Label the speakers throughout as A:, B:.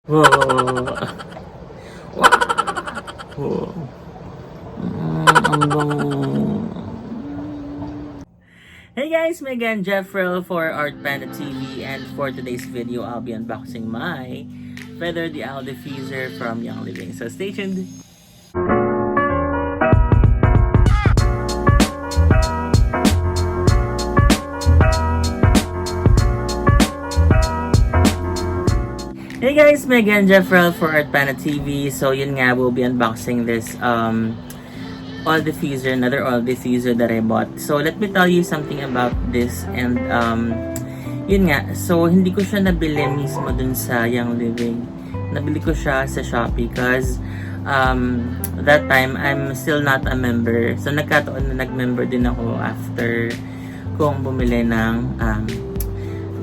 A: Wow! Wow! Ang bango. Hey guys, Megan Jeffrel for Art Panda TV, and for today's video, I'll be unboxing my feathertheowl diffuser from Youngliving. So stay tuned! Hey guys, Megan Jeffrel for Art Panda TV. So yun nga, we'll be unboxing this oil diffuser, another oil diffuser that I bought. So let me tell you something about this, and yun nga, so hindi ko siya nabili mismo dun sa Youngliving. Nabili ko siya sa Shopee because that time I'm still not a member. So nagkataon na nag-member din ako after kong bumili ng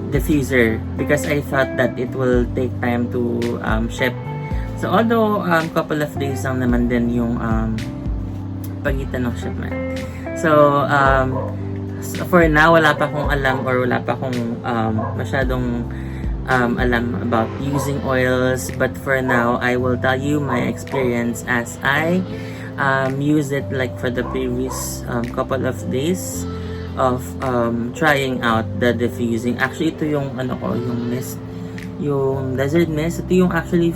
A: diffuser, because I thought that it will take time to ship. So although couple of days lang naman din yung pagitan ng shipment. So for now, wala pa akong alam, or wala pa akong masyadong alam about using oils, but for now I will tell you my experience as I use it like for the previous couple of days of trying out the diffusing. Actually, ito yung ano ko, yung mist, yung desert mist. Ito yung actually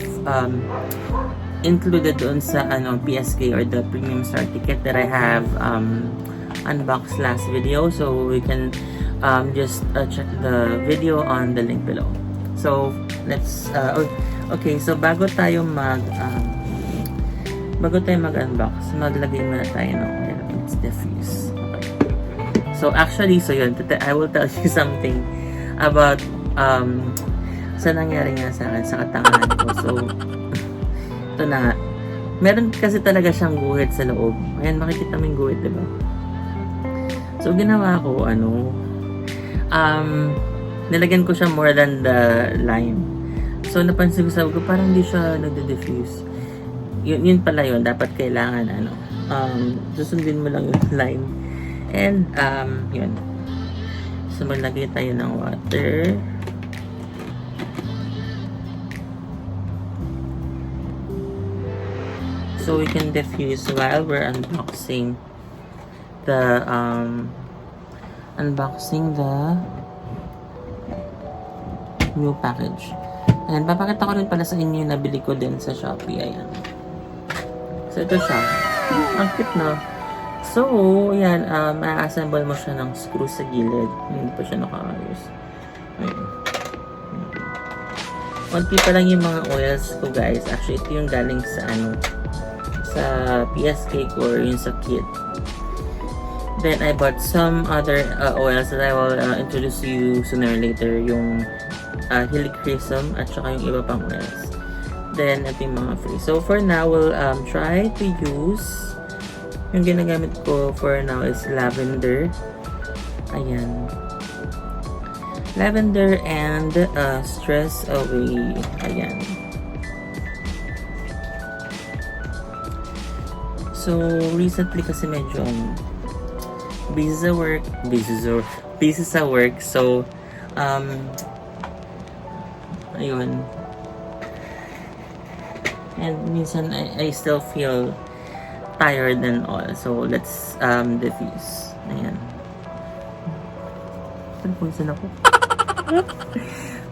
A: included doon sa PSK, or the premium star ticket that I have unboxed last video. So we can just check the video on the link below. So let's okay, so bago tayo mag-unbox, maglagay muna tayo ng oil. Let's diffuse. So actually, so yun, I will tell you something about sa nangyari nga sa akin, sa katangahan ko. So ito na nga, meron kasi talaga siyang guhit sa loob. Ayan, makikita mo yung guhit, diba? So ginawa ko, nilagyan ko siya more than the lime. So napansin ko, sabi ko, parang hindi siya nagde-diffuse. Yun pala yun, dapat kailangan susundin mo lang yung lime. And, yun. So, maglagay tayo ng water. So, we can diffuse while we're unboxing the, new package. And, papakita ko rin pala sa inyo yung nabili ko din sa Shopee. Ayan. So, ito siya. Ang cute, no? So, yan, ma-assemble mo siya ng screw sa gilid. Hindi pa siya nakaayos. Ayan. Konti pa lang yung mga oils ko, guys. Actually, ito yung galing sa sa PSK ko, or yung sa kit. Then, I bought some other oils that I will introduce to you sooner or later. Yung helichrysum at saka yung iba pang oils. Then, ito yung mga free. So, for now, we'll try to use, yung ginagamit ko for now is lavender. Ayan. Lavender and stress away. Ayan. So, recently kasi medyo busy sa work. So, ayun. And minsan, I still feel tired and all. So, let's diffuse. Ayan. Saan po ako?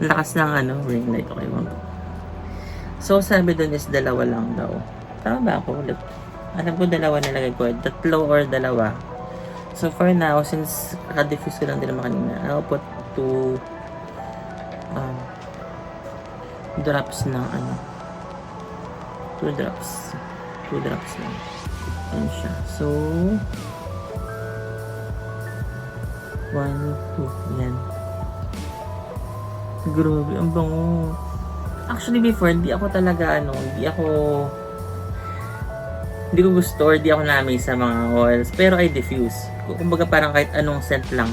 A: Lakas ng ring light. Okay, wag. So, sabi dun is dalawa lang daw. Tama ba ako? Alam ko dalawa nilagay ko. Tatlo or dalawa. So, for now, since kaka-diffuse ko lang din naman kanina, I'll put 2 drops ng 2 drops. 2 drops lang. Ayan siya. So, 1, 2. Ayan. Grabe, ang bango. Actually, before, hindi ako talaga, hindi ko gusto, or hindi ako namin sa mga oils. Pero I diffuse. Kumbaga parang kahit anong scent lang.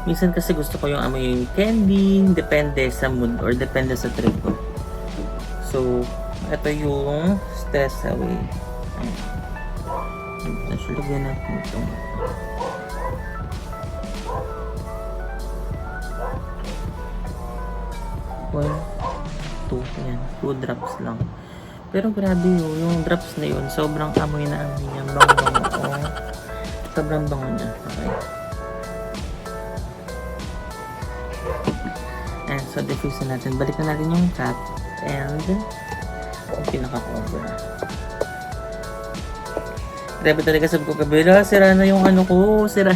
A: Minsan kasi gusto ko yung amoy yung candy. Depende sa mood, or depende sa trip ko. So, ito yung stress away. Nasulagyan natin ito. One, 2. Ayan, 2 drops lang. Pero grabe yun, yung drops na yun, sobrang amoy na amoy niya. Bango-bango. Oh, sobrang bango niya. Okay. And so, diffuse na natin. Balik na natin yung cap. And yung pinaka-cover. Grabe talaga sabi ko, kabila, sira na yung ano ko. Sira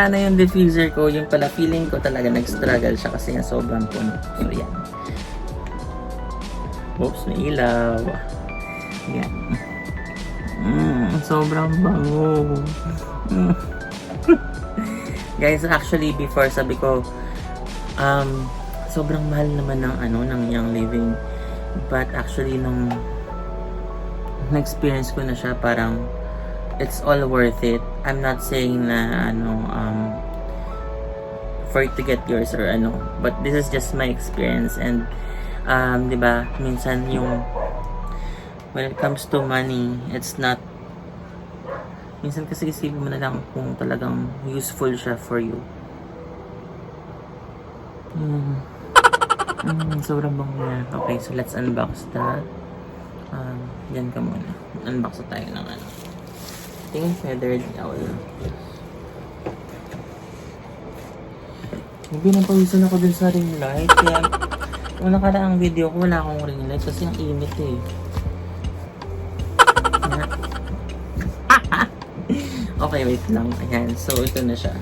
A: na yung diffuser ko. Yung pala, feeling ko talaga nag-struggle siya kasi nga sobrang puno. So, yan. Oops, may ilaw. Yan. Sobrang bango. Guys, actually, before sabi ko, sobrang mahal naman ng ng Youngliving. But actually, nung na-experience ko na siya, parang it's all worth it. I'm not saying na for it to get yours or but this is just my experience. And 'di ba, minsan yung when it comes to money, it's not, minsan kasi isipin mo na lang kung talagang useful siya for you. Sobrang bango yan. Okay, so let's unbox that. Yan ka muna. Unbox na tayo ng tingin feathertheowl. Hindi na pawisan ako dun sa ring light. Kaya kung nakaraang video ko, wala akong ring light kasi ang init eh. Okay, wait lang. Ayan, so ito na siya.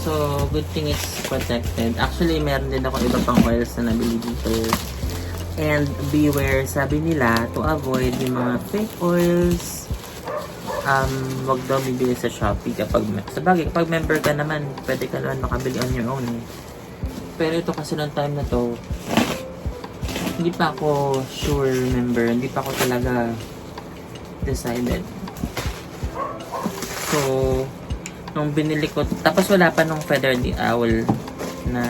A: So, good thing it's protected. Actually, meron din ako iba pang oils na nabili dito. And beware, sabi nila, to avoid yung mga fake oils, wag daw bibili sa Shopee kapag, sabagay, kapag member ka naman, pwede ka naman makabili on your own eh. Pero ito kasi ng time na to, hindi pa ako sure member, hindi pa ako talaga decided. So, nung binili ko, tapos wala pa nung feathertheowl na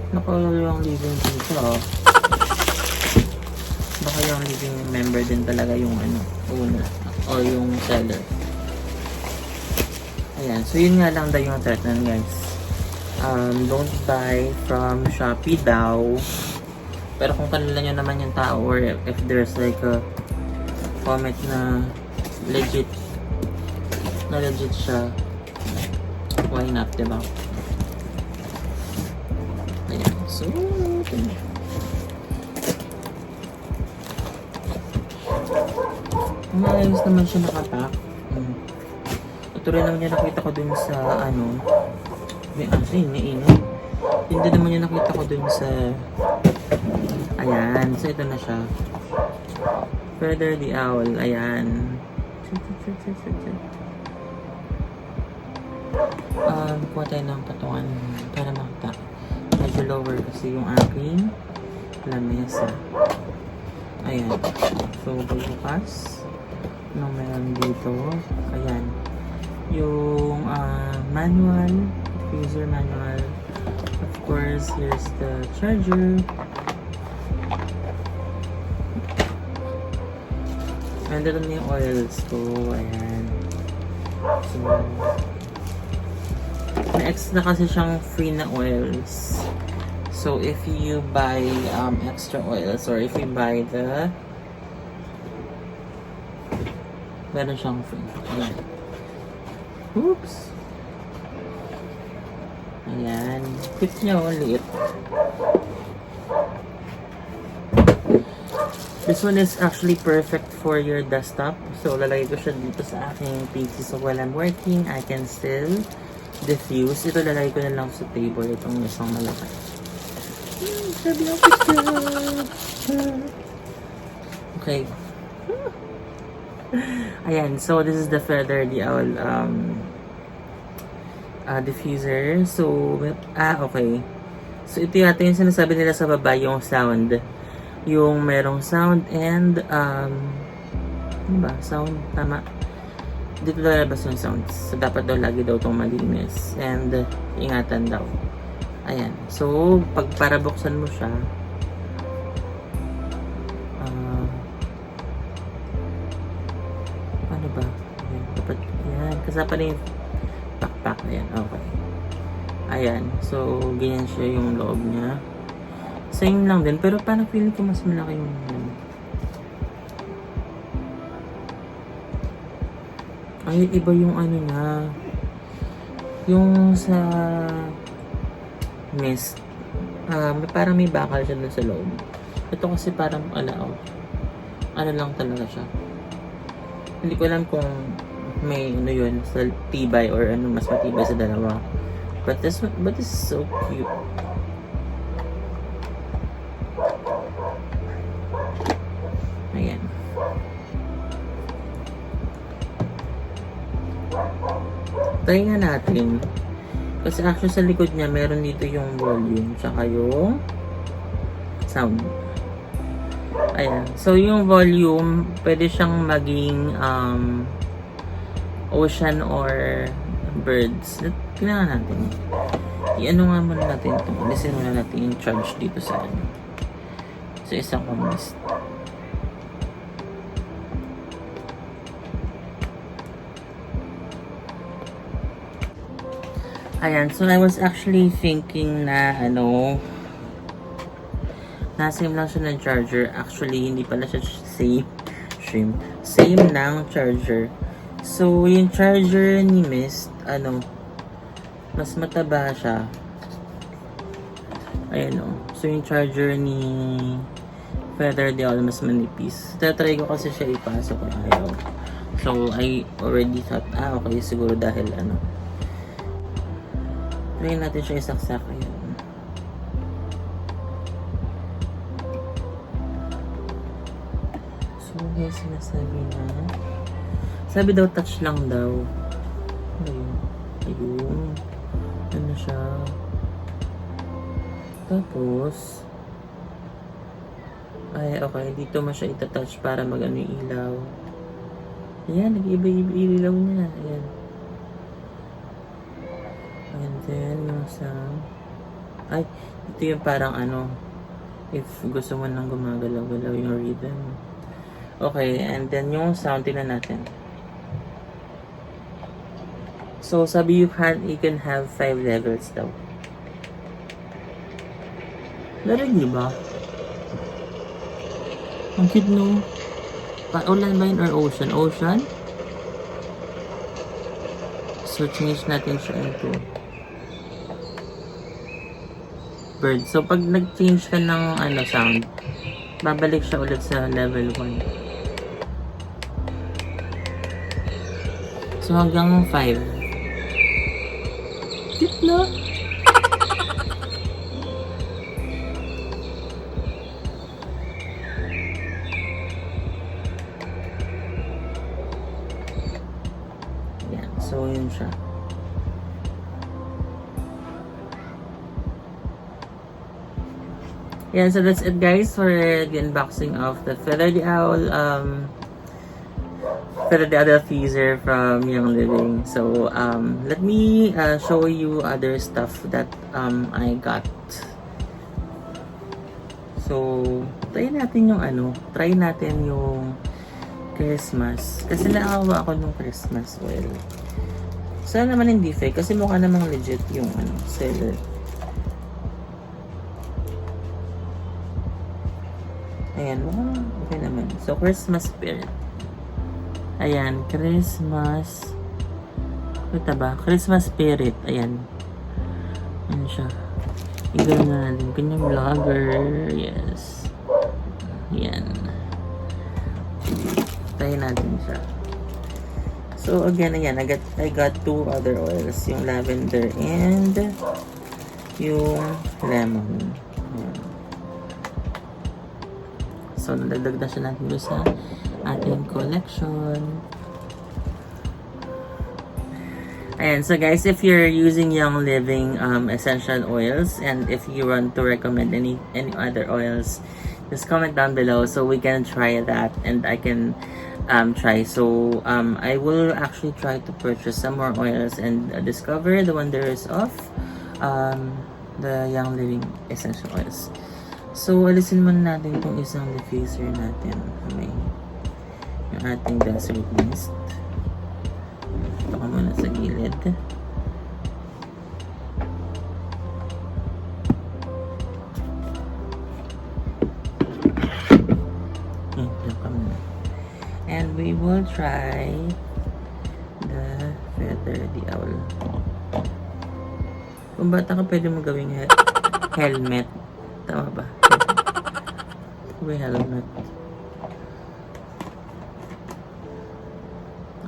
A: naku, yung living dito. Baka yung living member din talaga yung owner o yung seller. Ayan, so yun nga lang daw yung threaten, guys. Don't buy from Shopee daw. Pero kung kanila nyo naman yung tao, or if there's like a comment na legit siya, why not, diba? Ayan, so maayos naman siya nakapack. Ito rin naman yung nakita ko dun sa may init. Hindi naman yung nakita ko dun sa ayan, so ito na siya, feathertheowl. Ayan, kuha tayo ng patungan para makita. Medyo lower kasi yung aking lamesa. Ayan, so bukas nung meron dito, ayan yung manual, diffuser manual. Of course, here's the charger. Nandito na yung oils ko. Ayan. So, may extra kasi siyang free na oils. So, if you buy extra oils, or if you buy meron siyang free. Ayan. Oops! Ayan. Tip niya, liit. This one is actually perfect for your desktop. So, lalagay ko siya dito sa aking PC. So, while I'm working, I can still diffuse. Ito, lalagay ko na lang sa table. Itong isang malaki. Sabi ako okay. Ayan. So, this is the feathertheowl diffuser. So, okay. So, ito yata yung sinasabi nila sa baba, yung sound. Yung merong sound and ano ba? Sound, tama. Dito lalabas yung sounds. So, dapat daw lagi daw itong malinis. And ingatan daw. Ayan. So, pag para buksan mo siya, ano ba? Ayan, dapat yan. Kasama na yung pack. Ayan, okay. Ayan, so ganyan siya yung loob niya. Same lang din, pero parang feeling ko mas malaki yung ay, iba yung ano niya. Yung sa mist, parang may bakal siya dun sa loob. Ito kasi parang ano lang talaga siya. Hindi ko alam kung may ano yun sa tibay or ano mas matibay sa dalawa. But this is so cute. Ayan. Try nga natin. Kasi actually sa likod niya, meron dito yung volume, tsaka yung sound. Ayan. So, yung volume, pwede siyang maging ocean or birds. Tingnan natin. I-ano nga muna natin ito. Alisin muna natin yung charge dito sa isang mist. Ayan, so I was actually thinking na same lang siya ng charger. Actually, hindi pala siya same ng charger. So, yung charger ni Mist, mas mataba siya. Ayan o. So, yung charger ni feathertheowl mas manipis. Tatry ko kasi siya ipasok na ayaw. So, I already thought, okay, siguro dahil try natin siya isaksak. Ayan. So, guys, sinasabi na sabi daw, touch lang daw. Ayun. Ano siya. Tapos, okay. Dito mo siya itatouch para mag-ano yung ilaw. Ayan, nag-iba-iba ilaw niya. Ayan. And then, yung sound. Ito yung parang if gusto mo nang gumagalaw-galaw yung rhythm. Okay, and then yung sound, tingnan natin. So, sabi you can have 5 levels daw. Narinig ba? Ang cute no? Online ba yun or ocean? Ocean? So, change natin siya into bird. So, pag nag-change ka ng sound, babalik siya ulit sa level 1. So, hanggang 5. Cute na! Yan. So, yun siya. Yeah, so that's it guys for the unboxing of the feathertheowl diffuser from Youngliving. So let me show you other stuff that I got. So try natin yung Christmas kasi naawa ako nung Christmas oil. Sana naman hindi fake kasi mukha namang legit yung seller. Ayan, okay naman. So, Christmas spirit. Ayan, Christmas. Ito ba? Christmas spirit. Ayan. Ayan siya. Igano na natin. Kanyang vlogger. Yes. Ayan. Tayo natin siya. So, again, ayan. I got 2 other oils. Yung lavender and yung lemon. Ayan. So, nadagdag na siya natin doon sa ating collection. Ayan, so guys, if you're using Youngliving essential oils and if you want to recommend any other oils, just comment down below so we can try that and I can try. So, I will actually try to purchase some more oils and discover the wonders of the Youngliving essential oils. So, alisin muna natin itong isang diffuser natin. May yung ating desert mist. Ito ka muna sa gilid. will try the feathertheowl. Kung bata ka, pwede mo gawing helmet. Tama ba? May helmet.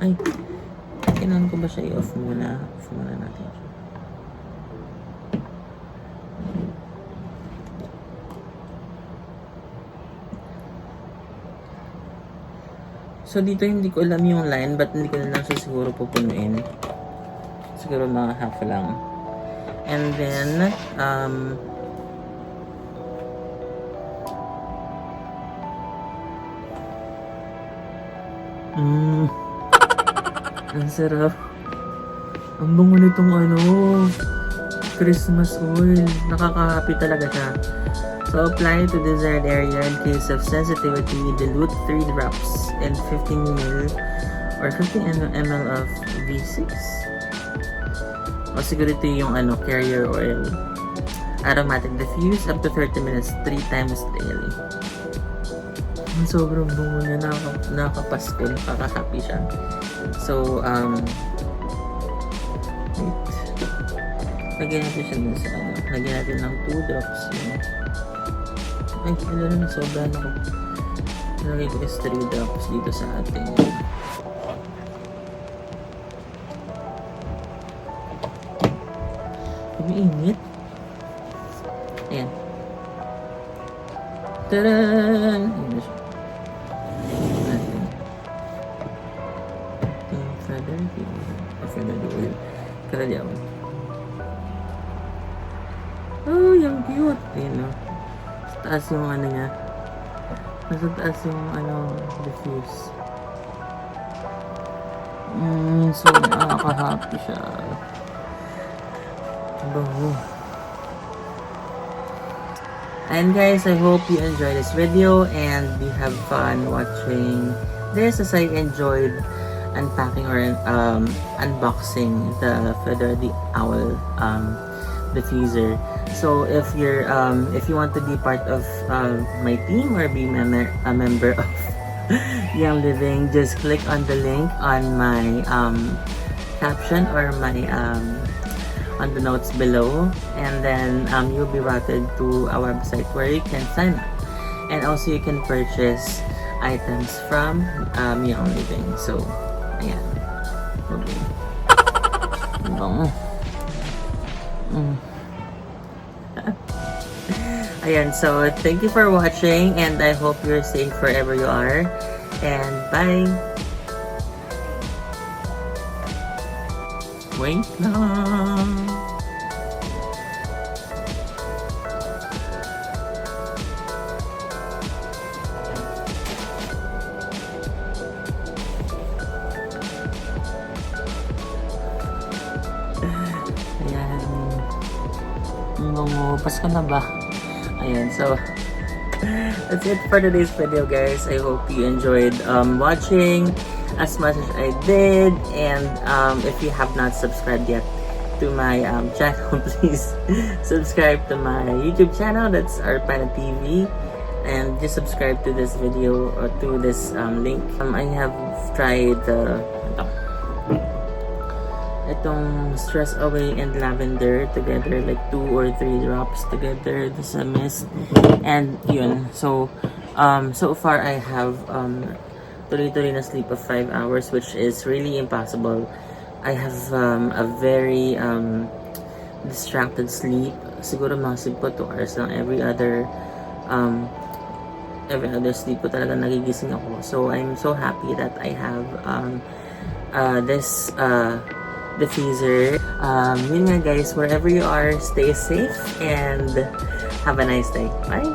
A: Ay, kailangan ko ba siya i-off muna? Off muna natin siya. So dito hindi ko alam yung line, but hindi ko na lang siya siguro pupunuin. Siguro mga half lang. And then, ang sarap. Ang bango nitong Christmas oil. Nakaka-happy talaga siya. So, apply to desired area in case of sensitivity. Dilute 3 drops and 15 ml or 15 ml of V6. O siguro ito yung carrier oil. Aromatic diffuse up to 30 minutes 3 times daily. Sobrang bungo niya, nakapasko, nakaka-happy siya. So, wait. Lagyan natin siya dun sa lagyan natin ng 2 drops yun. Ay, alam na, sobrang ako. Nalagay ko is 3 drops dito sa ating umiinit. Ayan. Tadaan! Ayan na siya. Feathertheowl. Oh, yung cute. Ayan o. Sa taas yung niya. Nasa taas yung diffuse. So nakaka-happy siya. Bango. And guys, I hope you enjoyed this video and you have fun watching this as I enjoyed unpacking or unboxing the feathertheowl diffuser. So if you want to be part of my team or be a member of youngliving, just click on the link on my caption or my on the notes below, and then you'll be routed to our website where you can sign up, and also you can purchase items from youngliving. So ayan, okay. Ayan, so thank you for watching and I hope you're safe wherever you are, and bye. Wait lang. Ayan. Pasko na ba? Ayan, so that's it for today's video, guys. I hope you enjoyed watching as much as I did, and if you have not subscribed yet to my channel, please subscribe to my YouTube channel. That's Arpana TV, and just subscribe to this video or to this link. I have tried itong Stress Away and Lavender together, like 2 or 3 drops together sa mist, and yun. So so far I have tuloy-tuloy na sleep of 5 hours, which is really impossible. I have a very distracted sleep. Siguro mga 2 hours lang every other sleep ko talaga nagigising ako. So I'm so happy that I have this diffuser. Yun nga guys, wherever you are, stay safe and have a nice day. Bye!